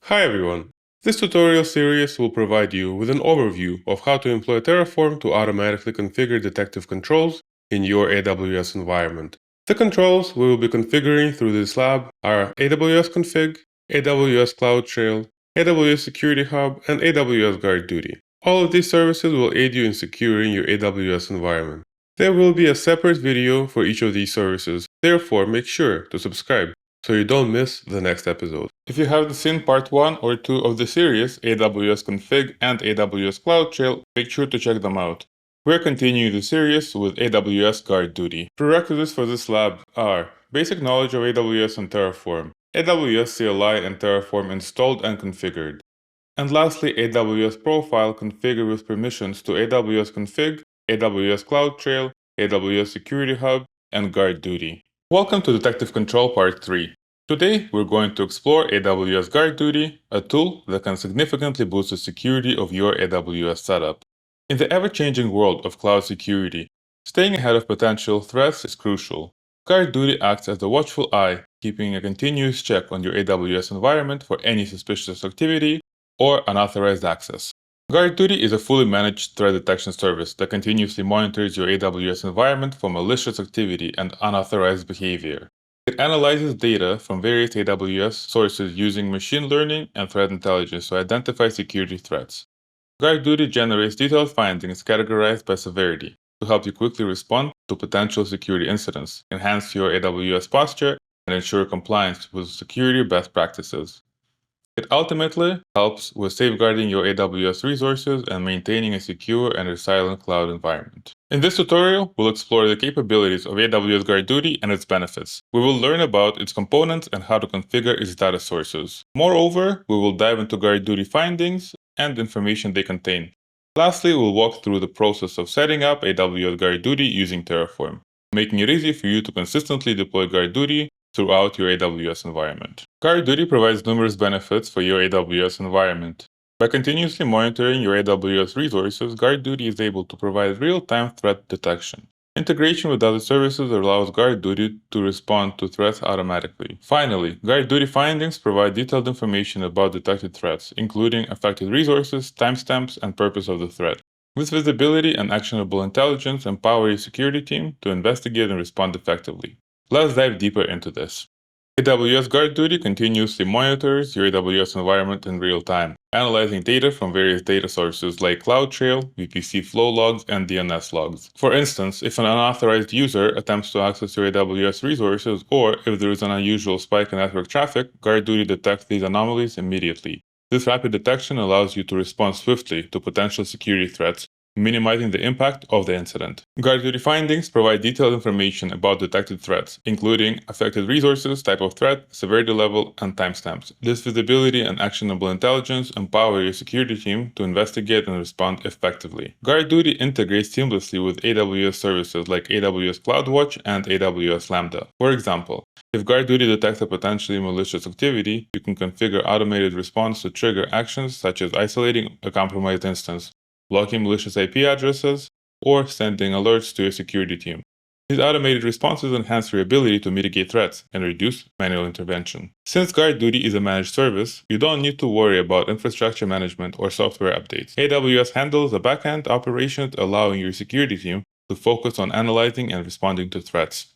Hi everyone! This tutorial series will provide you with an overview of how to employ Terraform to automatically configure detective controls in your AWS environment. The controls we will be configuring through this lab are AWS Config, AWS CloudTrail, AWS Security Hub, and AWS GuardDuty. All of these services will aid you in securing your AWS environment. There will be a separate video for each of these services, therefore make sure to subscribe so you don't miss the next episode. If you haven't seen part 1 or 2 of the series, AWS Config and AWS CloudTrail, make sure to check them out. We're continuing the series with AWS GuardDuty. Prerequisites for this lab are basic knowledge of AWS and Terraform, AWS CLI and Terraform installed and configured, and lastly AWS profile configured with permissions to AWS Config, AWS CloudTrail, AWS Security Hub, and GuardDuty. Welcome to Detective Control Part 3. Today, we're going to explore AWS GuardDuty, a tool that can significantly boost the security of your AWS setup. In the ever-changing world of cloud security, staying ahead of potential threats is crucial. GuardDuty acts as a watchful eye, keeping a continuous check on your AWS environment for any suspicious activity or unauthorized access. GuardDuty is a fully managed threat detection service that continuously monitors your AWS environment for malicious activity and unauthorized behavior. It analyzes data from various AWS sources using machine learning and threat intelligence to identify security threats. GuardDuty generates detailed findings categorized by severity to help you quickly respond to potential security incidents, enhance your AWS posture, and ensure compliance with security best practices. It ultimately helps with safeguarding your AWS resources and maintaining a secure and resilient cloud environment. In this tutorial, we'll explore the capabilities of AWS GuardDuty and its benefits. We will learn about its components and how to configure its data sources. Moreover, we will dive into GuardDuty findings and information they contain. Lastly, we'll walk through the process of setting up AWS GuardDuty using Terraform, making it easy for you to consistently deploy GuardDuty throughout your AWS environment. GuardDuty provides numerous benefits for your AWS environment. By continuously monitoring your AWS resources, GuardDuty is able to provide real-time threat detection. Integration with other services allows GuardDuty to respond to threats automatically. Finally, GuardDuty findings provide detailed information about detected threats, including affected resources, timestamps, and purpose of the threat. This visibility and actionable intelligence empower your security team to investigate and respond effectively. Let's dive deeper into this. AWS GuardDuty continuously monitors your AWS environment in real time, analyzing data from various data sources like CloudTrail, VPC flow logs, and DNS logs. For instance, if an unauthorized user attempts to access your AWS resources, or if there is an unusual spike in network traffic, GuardDuty detects these anomalies immediately. This rapid detection allows you to respond swiftly to potential security threats, minimizing the impact of the incident. GuardDuty findings provide detailed information about detected threats, including affected resources, type of threat, severity level, and timestamps. This visibility and actionable intelligence empower your security team to investigate and respond effectively. GuardDuty integrates seamlessly with AWS services like AWS CloudWatch and AWS Lambda. For example, if GuardDuty detects a potentially malicious activity, you can configure automated response to trigger actions such as isolating a compromised instance, blocking malicious IP addresses, or sending alerts to your security team. These automated responses enhance your ability to mitigate threats and reduce manual intervention. Since GuardDuty is a managed service, you don't need to worry about infrastructure management or software updates. AWS handles the backend operations, allowing your security team to focus on analyzing and responding to threats.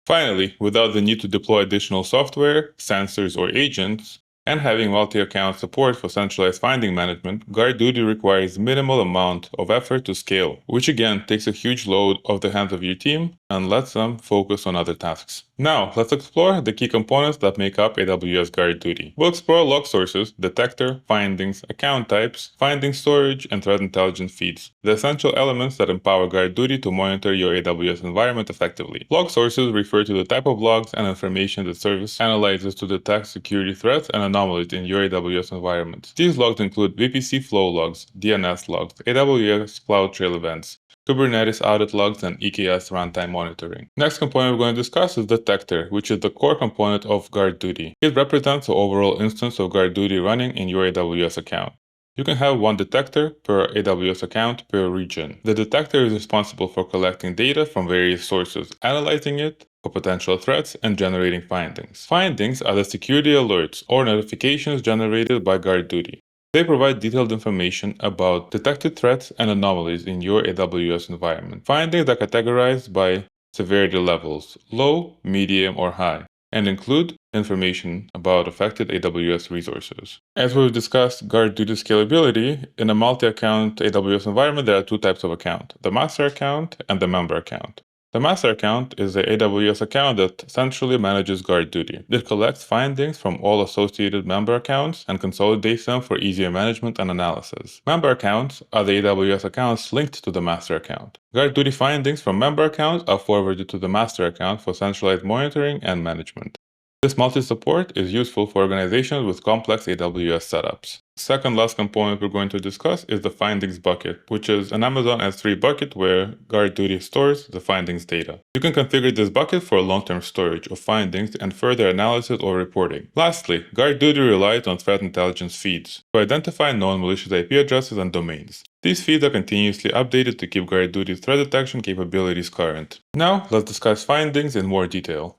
Finally, without the need to deploy additional software, sensors, or agents, and having multi-account support for centralized finding management, GuardDuty requires minimal amount of effort to scale, which again takes a huge load off the hands of your team and lets them focus on other tasks. Now, let's explore the key components that make up AWS GuardDuty. We'll explore log sources, detector, findings, account types, finding storage, and threat intelligence feeds, the essential elements that empower GuardDuty to monitor your AWS environment effectively. Log sources refer to the type of logs and information the service analyzes to detect security threats and anomalies in your AWS environment. These logs include VPC flow logs, DNS logs, AWS CloudTrail events, Kubernetes audit logs, and EKS runtime monitoring. Next component we're going to discuss is Detector, which is the core component of GuardDuty. It represents the overall instance of GuardDuty running in your AWS account. You can have one detector per AWS account per region. The detector is responsible for collecting data from various sources, analyzing it, for potential threats and generating findings. Findings are the security alerts or notifications generated by GuardDuty. They provide detailed information about detected threats and anomalies in your AWS environment. Findings are categorized by severity levels, low, medium, or high, and include information about affected AWS resources. As we've discussed GuardDuty scalability, in a multi-account AWS environment, there are two types of account, the master account and the member account. The master account is the AWS account that centrally manages GuardDuty. It collects findings from all associated member accounts and consolidates them for easier management and analysis. Member accounts are the AWS accounts linked to the master account. GuardDuty findings from member accounts are forwarded to the master account for centralized monitoring and management. This multi-support is useful for organizations with complex AWS setups. The second last component we're going to discuss is the findings bucket, which is an Amazon S3 bucket where GuardDuty stores the findings data. You can configure this bucket for long-term storage of findings and further analysis or reporting. Lastly, GuardDuty relies on threat intelligence feeds to identify known malicious IP addresses and domains. These feeds are continuously updated to keep GuardDuty's threat detection capabilities current. Now, let's discuss findings in more detail.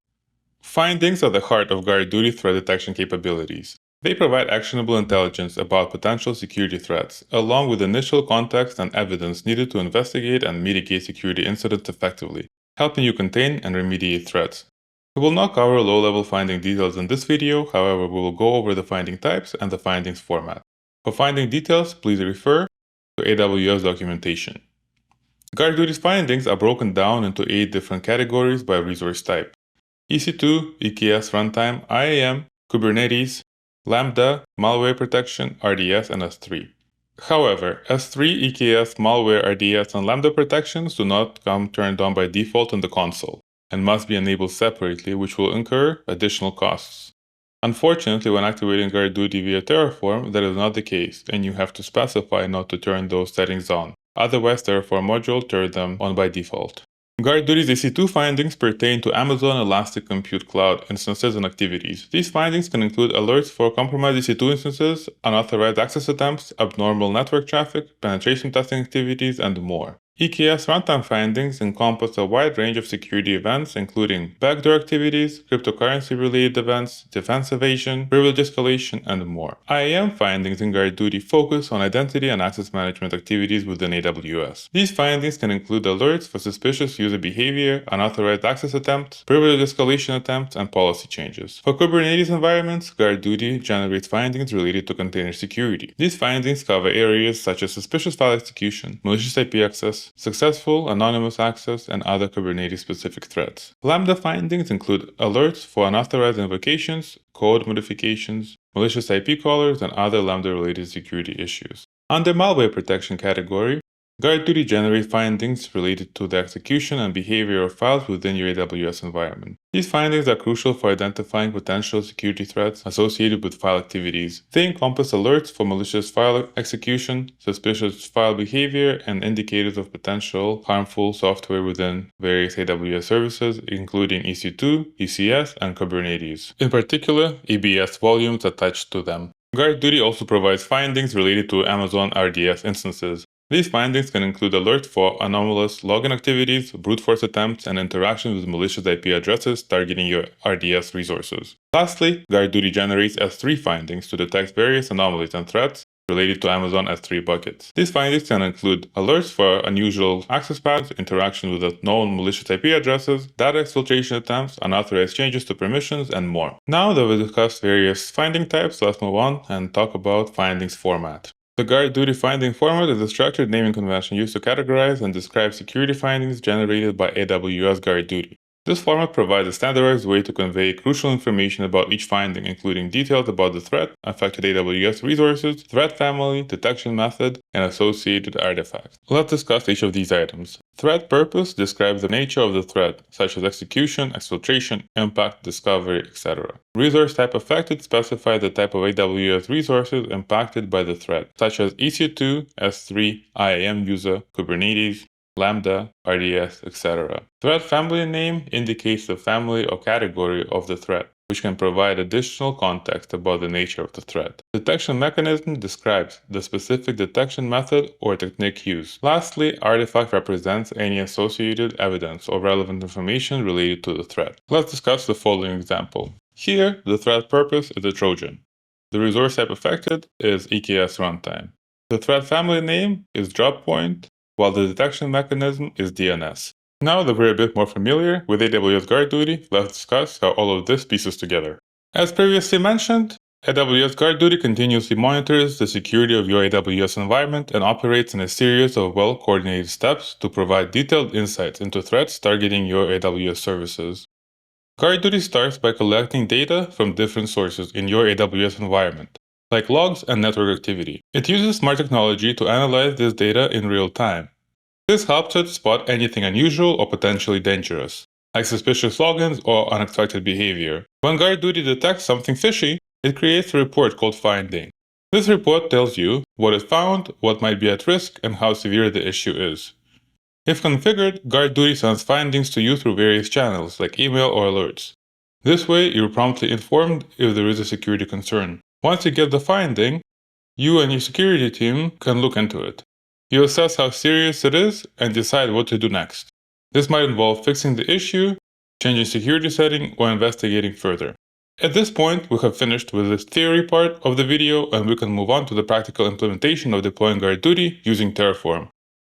Findings are the heart of GuardDuty threat detection capabilities. They provide actionable intelligence about potential security threats, along with initial context and evidence needed to investigate and mitigate security incidents effectively, helping you contain and remediate threats. We will not cover low-level finding details in this video, however, we will go over the finding types and the findings format. For finding details, please refer to AWS documentation. GuardDuty's findings are broken down into 8 different categories by resource type: EC2, EKS runtime, IAM, Kubernetes, Lambda, malware protection, RDS, and S3. However, S3, EKS, malware, RDS, and Lambda protections do not come turned on by default in the console and must be enabled separately, which will incur additional costs. Unfortunately, when activating GuardDuty via Terraform, that is not the case, and you have to specify not to turn those settings on. Otherwise, Terraform module turns them on by default. GuardDuty's EC2 findings pertain to Amazon Elastic Compute Cloud instances and activities. These findings can include alerts for compromised EC2 instances, unauthorized access attempts, abnormal network traffic, penetration testing activities, and more. EKS runtime findings encompass a wide range of security events, including backdoor activities, cryptocurrency-related events, defense evasion, privilege escalation, and more. IAM findings in GuardDuty focus on identity and access management activities within AWS. These findings can include alerts for suspicious user behavior, unauthorized access attempts, privilege escalation attempts, and policy changes. For Kubernetes environments, GuardDuty generates findings related to container security. These findings cover areas such as suspicious file execution, malicious IP access, successful anonymous access, and other Kubernetes-specific threats. Lambda findings include alerts for unauthorized invocations, code modifications, malicious IP callers, and other Lambda-related security issues. Under malware protection category, GuardDuty generates findings related to the execution and behavior of files within your AWS environment. These findings are crucial for identifying potential security threats associated with file activities. They encompass alerts for malicious file execution, suspicious file behavior, and indicators of potential harmful software within various AWS services, including EC2, ECS, and Kubernetes. In particular, EBS volumes attached to them. GuardDuty also provides findings related to Amazon RDS instances. These findings can include alerts for anomalous login activities, brute force attempts, and interactions with malicious IP addresses targeting your RDS resources. Lastly, GuardDuty generates S3 findings to detect various anomalies and threats related to Amazon S3 buckets. These findings can include alerts for unusual access paths, interaction with known malicious IP addresses, data exfiltration attempts, unauthorized changes to permissions, and more. Now that we've discussed various finding types, let's move on and talk about findings format. The GuardDuty finding format is a structured naming convention used to categorize and describe security findings generated by AWS GuardDuty. This format provides a standardized way to convey crucial information about each finding, including details about the threat, affected AWS resources, threat family, detection method, and associated artifacts. Let's discuss each of these items. Threat purpose describes the nature of the threat, such as execution, exfiltration, impact, discovery, etc. Resource type affected specifies the type of AWS resources impacted by the threat, such as EC2, S3, IAM user, Kubernetes, Lambda, RDS, etc. Threat family name indicates the family or category of the threat. which can provide additional context about the nature of the threat. Detection mechanism describes the specific detection method or technique used. Lastly, artifact represents any associated evidence or relevant information related to the threat. Let's discuss the following example. Here, the threat purpose is a Trojan. The resource type affected is EKS runtime. The threat family name is drop point, while the detection mechanism is DNS. Now that we're a bit more familiar with AWS GuardDuty, let's discuss how all of this pieces together. As previously mentioned, AWS GuardDuty continuously monitors the security of your AWS environment and operates in a series of well-coordinated steps to provide detailed insights into threats targeting your AWS services. GuardDuty starts by collecting data from different sources in your AWS environment, like logs and network activity. It uses smart technology to analyze this data in real time. This helps it spot anything unusual or potentially dangerous, like suspicious logins or unexpected behavior. When GuardDuty detects something fishy, it creates a report called Finding. This report tells you what it found, what might be at risk, and how severe the issue is. If configured, GuardDuty sends findings to you through various channels, like email or alerts. This way, you're promptly informed if there is a security concern. Once you get the finding, you and your security team can look into it. You assess how serious it is and decide what to do next. This might involve fixing the issue, changing security setting, or investigating further. At this point, we have finished with the theory part of the video and we can move on to the practical implementation of deploying GuardDuty using Terraform.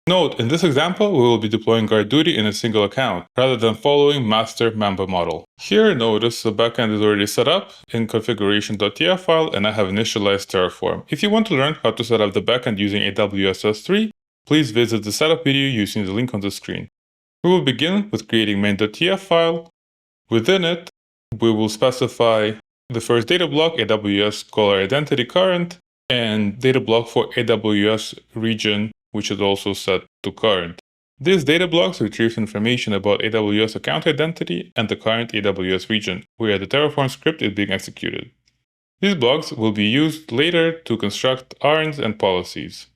Note, in this example, we will be deploying GuardDuty in a single account, rather than following master-member model. Here, notice the backend is already set up in configuration.tf file, and I have initialized Terraform. If you want to learn how to set up the backend using AWS S3, please visit the setup video using the link on the screen. We will begin with creating main.tf file. Within it, we will specify the first data block, AWS caller identity current, and data block for AWS region, which is also set to current. These data blocks retrieve information about AWS account identity and the current AWS region, where the Terraform script is being executed. These blocks will be used later to construct ARNs and policies.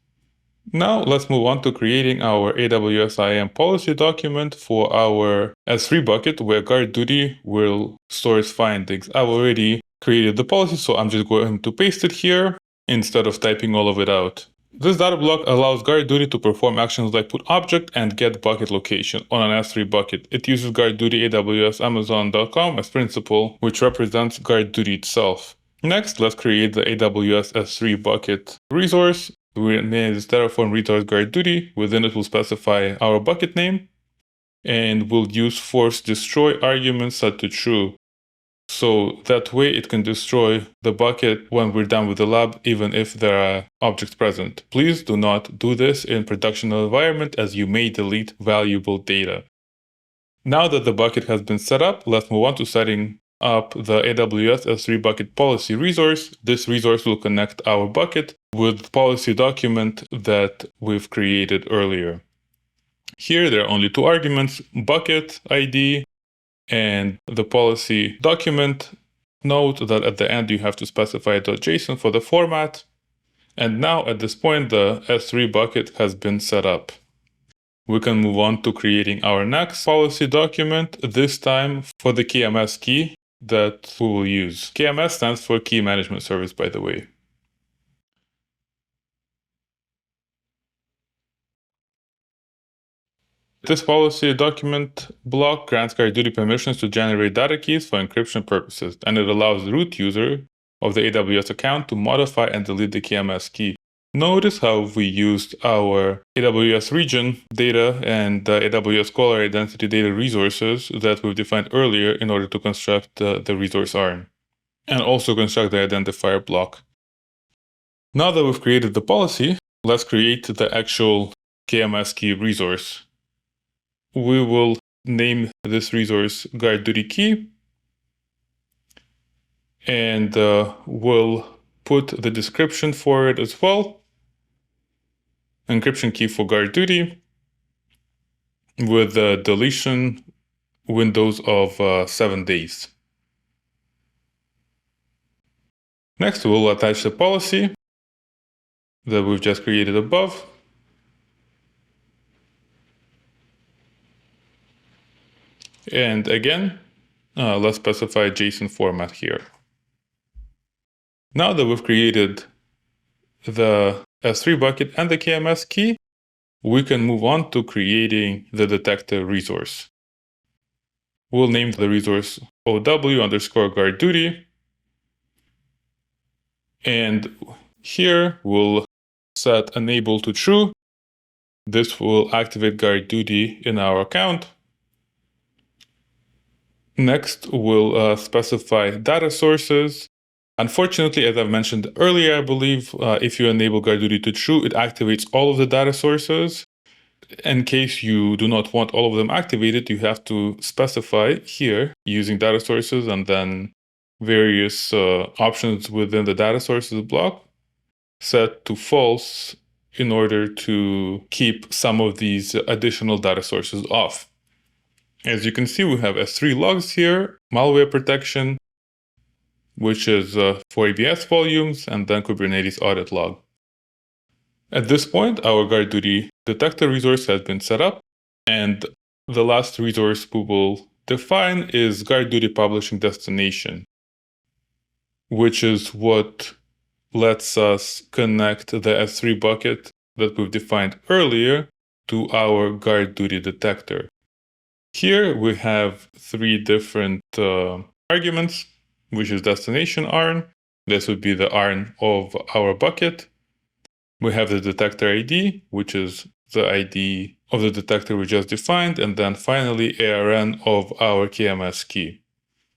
Now let's move on to creating our AWS IAM policy document for our S3 bucket, where GuardDuty will store its findings. I've already created the policy, so I'm just going to paste it here instead of typing all of it out. This data block allows GuardDuty to perform actions like put object and get bucket location on an S3 bucket. It uses GuardDuty AWS Amazon.com as principal, which represents GuardDuty itself. Next, let's create the AWS S3 bucket resource. We name this Terraform resource GuardDuty. Within it, we'll specify our bucket name, and we'll use force destroy arguments set to true. So that way it can destroy the bucket when we're done with the lab, even if there are objects present. Please do not do this in production environment, as you may delete valuable data. Now that the bucket has been set up, let's move on to setting up the AWS S3 bucket policy resource. This resource will connect our bucket with the policy document that we've created earlier. Here there are only two arguments, bucket ID and the policy document. Note that at the end you have to specify .json for the format. And now at this point the S3 bucket has been set up. We can move on to creating our next policy document, this time for the KMS key that we will use. KMS stands for Key Management Service, by the way. This policy document block grants GuardDuty permissions to generate data keys for encryption purposes, and it allows the root user of the AWS account to modify and delete the KMS key. Notice how we used our AWS region data and the AWS caller identity data resources that we've defined earlier in order to construct the resource ARN, and also construct the identifier block. Now that we've created the policy, let's create the actual KMS key resource. We will name this resource GuardDuty key, and we'll put the description for it as well. Encryption key for GuardDuty with the deletion windows of 7 days. Next, we'll attach the policy that we've just created above. And again, Let's specify JSON format here. Now that we've created the S3 bucket and the KMS key, we can move on to creating the detector resource. We'll name the resource OW_GuardDuty. And here we'll set enable to true. This will activate GuardDuty in our account. Next, we'll specify data sources. Unfortunately, as I've mentioned earlier, I believe if you enable GuardDuty to true, it activates all of the data sources. In case you do not want all of them activated, you have to specify here using data sources and then various options within the data sources block set to false in order to keep some of these additional data sources off. As you can see, we have S3 logs here, malware protection, which is for ABS volumes, and then Kubernetes audit log. At this point, our GuardDuty detector resource has been set up, and the last resource we will define is GuardDuty publishing destination, which is what lets us connect the S3 bucket that we've defined earlier to our GuardDuty detector. Here we have three different arguments, which is destination ARN. This would be the ARN of our bucket. We have the detector ID, which is the ID of the detector we just defined, and then finally ARN of our KMS key.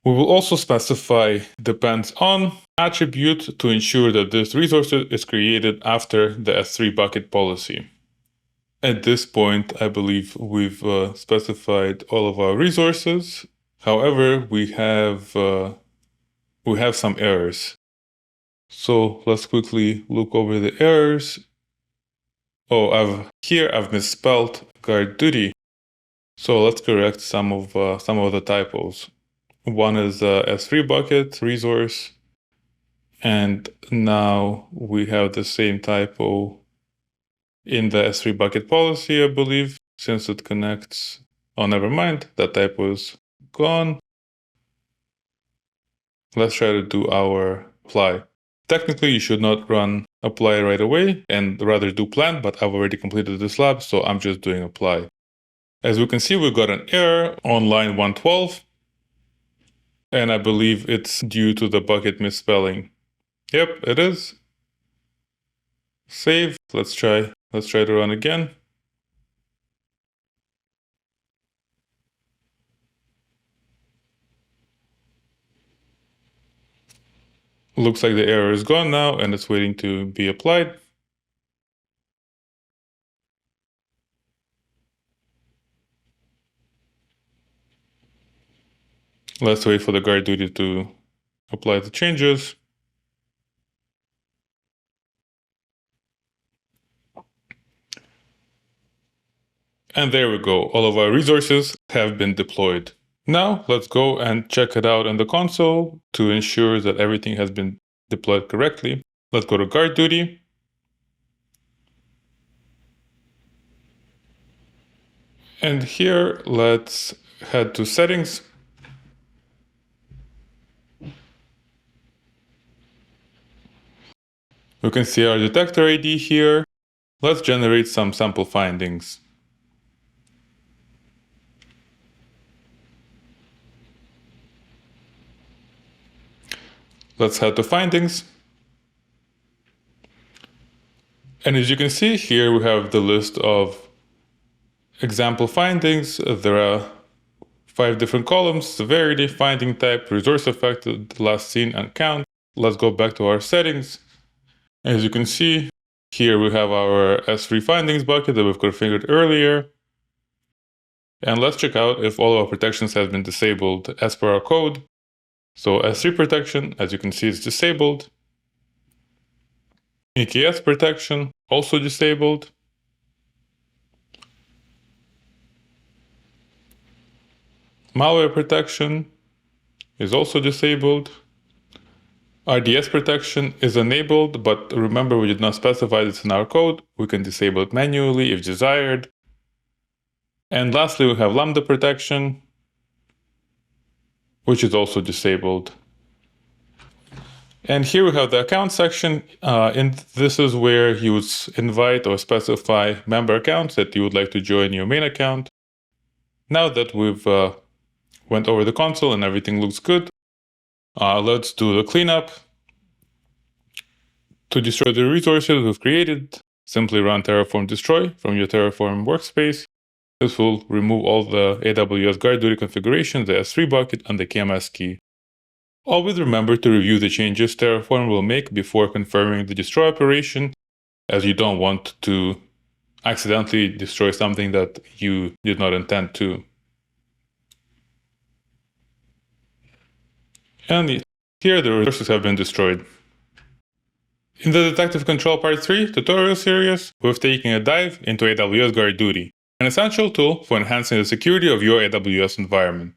We will also specify depends on attribute to ensure that this resource is created after the S3 bucket policy. At this point, I believe we've specified all of our resources. However, we have some errors. So let's quickly look over the errors. Oh, I've misspelled GuardDuty. So let's correct some of the typos. One is S3 bucket resource, and now we have the same typo in the S3 bucket policy, I believe, since it connects. Oh, never mind, that typo is gone. Let's try to do our apply. Technically, you should not run apply right away and rather do plan, but I've already completed this lab, so I'm just doing apply. As we can see, we got an error on line 112, and I believe it's due to the bucket misspelling. Yep, it is. Save. Let's try to run again. Looks like the error is gone now and it's waiting to be applied. Let's wait for the GuardDuty to apply the changes. And there we go. All of our resources have been deployed. Now let's go and check it out in the console to ensure that everything has been deployed correctly. Let's go to GuardDuty. And here, let's head to settings. We can see our detector ID here. Let's generate some sample findings. Let's head to findings. And as you can see here, we have the list of example findings. There are 5 different columns: severity, finding type, resource affected, last seen, and count. Let's go back to our settings. As you can see, here we have our S3 findings bucket that we've configured earlier. And let's check out if all of our protections have been disabled as per our code. So S3 protection, as you can see, is disabled. EKS protection, also disabled. Malware protection is also disabled. RDS protection is enabled, but remember we did not specify this in our code. We can disable it manually if desired. And lastly, we have Lambda protection. which is also disabled. And here we have the account section, and this is where you would invite or specify member accounts that you would like to join your main account. Now that we've went over the console and everything looks good, let's do the cleanup. To destroy the resources we've created, simply run Terraform destroy from your Terraform workspace. This will remove all the AWS GuardDuty configurations, the S3 bucket, and the KMS key. Always remember to review the changes Terraform will make before confirming the destroy operation, as you don't want to accidentally destroy something that you did not intend to. And here the resources have been destroyed. In the Detective Control Part 3 tutorial series, we've taken a dive into AWS GuardDuty, an essential tool for enhancing the security of your AWS environment.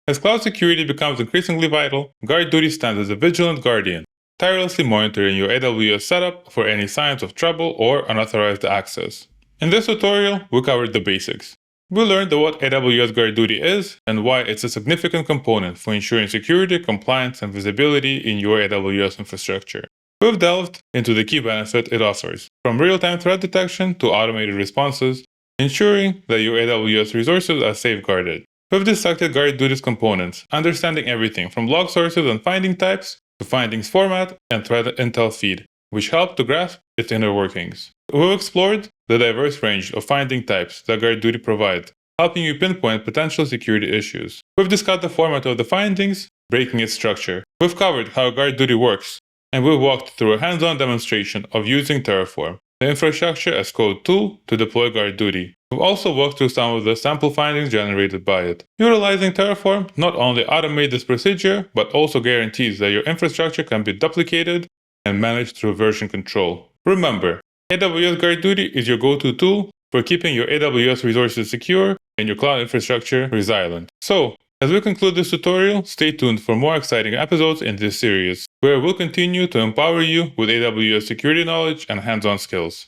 As cloud security becomes increasingly vital, GuardDuty stands as a vigilant guardian, tirelessly monitoring your AWS setup for any signs of trouble or unauthorized access. In this tutorial, we covered the basics. We learned what AWS GuardDuty is and why it's a significant component for ensuring security, compliance, and visibility in your AWS infrastructure. We've delved into the key benefit it offers, from real-time threat detection to automated responses, ensuring that your AWS resources are safeguarded. We've dissected GuardDuty's components, understanding everything from log sources and finding types to findings format and threat intel feed, which help to grasp its inner workings. We've explored the diverse range of finding types that GuardDuty provides, helping you pinpoint potential security issues. We've discussed the format of the findings, breaking its structure. We've covered how GuardDuty works, and we've walked through a hands-on demonstration of using Terraform, the infrastructure as code tool to deploy GuardDuty. We've also walked through some of the sample findings generated by it. Utilizing Terraform not only automates this procedure, but also guarantees that your infrastructure can be duplicated and managed through version control. Remember, AWS GuardDuty is your go-to tool for keeping your AWS resources secure and your cloud infrastructure resilient. So, as we conclude this tutorial, stay tuned for more exciting episodes in this series, where we'll continue to empower you with AWS security knowledge and hands-on skills.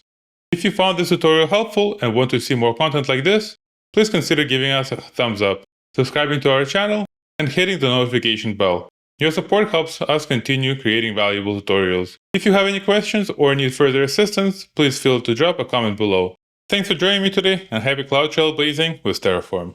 If you found this tutorial helpful and want to see more content like this, please consider giving us a thumbs up, subscribing to our channel, and hitting the notification bell. Your support helps us continue creating valuable tutorials. If you have any questions or need further assistance, please feel free to drop a comment below. Thanks for joining me today, and happy cloud trailblazing with Terraform.